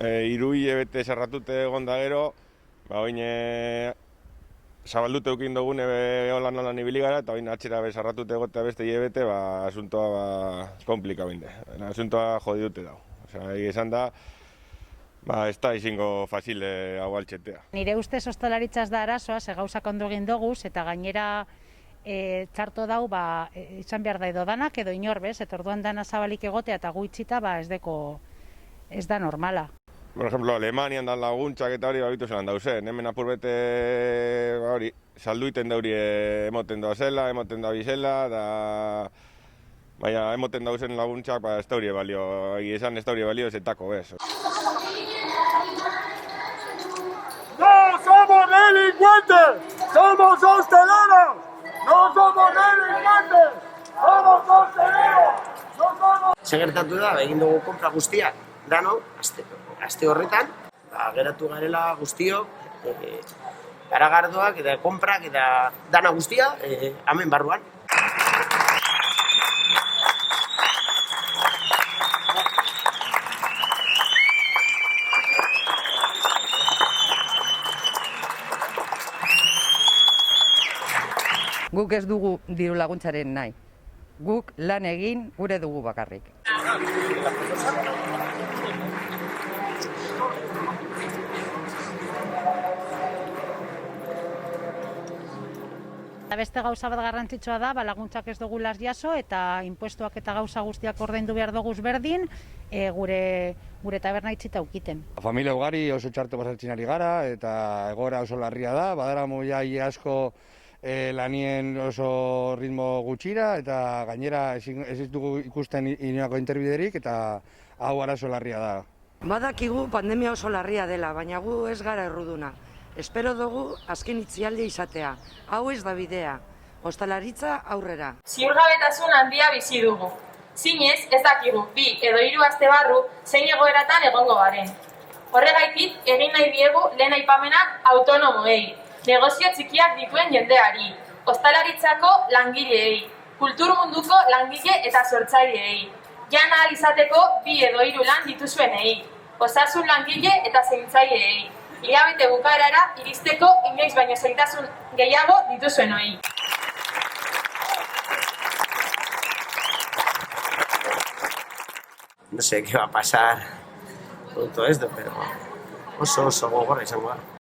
Hiru hilabete sarratute egon da gero, oin zabaldute eukin dugun holan ibili gara, eta oin atxera sarratute egotea beste hilabete, asuntoa komplika binde. Asuntoa jodi dute dago. Osea, esan da, ez da izingo fazile hau altxetea. Nire ustez ostalaritzaz da arazoa, ze gauzak ondo egin doguz, eta gainera txarto dau, izan behar da edo danak edo inorbez, eta orduan dana zabalik egotea eta gu itxita, ez da normala. Por ejemplo, Alemanian dan laguntzak eta hori babitu zelan dauzen. Hemen apurrete hori, salduiten dauri emoten doa zela, emoten da bizela, da... Baina, emoten dauzen laguntzak, ez da hori balio, esan ez da hori balio zetako, bez. ¡No somos delincuentes! ¡Somos hosteleros! ¡No somos delincuentes! ¡Somos hosteleros! ¡No somos... Segertatu da, egin dugu kontra guztiak, dano, aste horretan, geratu garela guztiok, garagardoak eta konprak eta dana guztia, hemen barruan. Guk ez dugu diru laguntzaren nahi. Guk lan egin gure dugu bakarrik. Beste gauza bat garrantzitsua da, laguntzak ez dugu las jaso eta inpuestoak eta gauza guztiak ordaindu behar doguz berdin, gure taberna itxita ukiten. Familia ugari oso txarto pasatzen ari gara eta egoera oso larria da, badara moia asko lanien oso ritmo gutxira eta gainera ez dugu ikusten inolako interbiderik eta hau arazo larria da. Badakigu pandemia oso larria dela, baina gu ez gara erruduna. Espero dugu azken itzialdia izatea. Hau ez da bidea. Ostalaritza aurrera. Ziurgabetasun handia bizi dugu. Zinez ez dakigu 2 edo 3 aste barru zein egoeratan egongo garen. Horregaitik egin nahi diegu lehen aipamenak autonomoei, negozio txikiak dituen jendeari, ostalaritzako langileei, kultur munduko langile eta sortzaileei, jan ahal izateko 2 edo 3 lan dituzuenei, osasun langile eta zaintzaileei, hilabete bukaerara iristeko inoiz baino zailtasun gehiago dituzuenoi. No sé qué va a pasar con todo esto, pero oso gogorra izango da.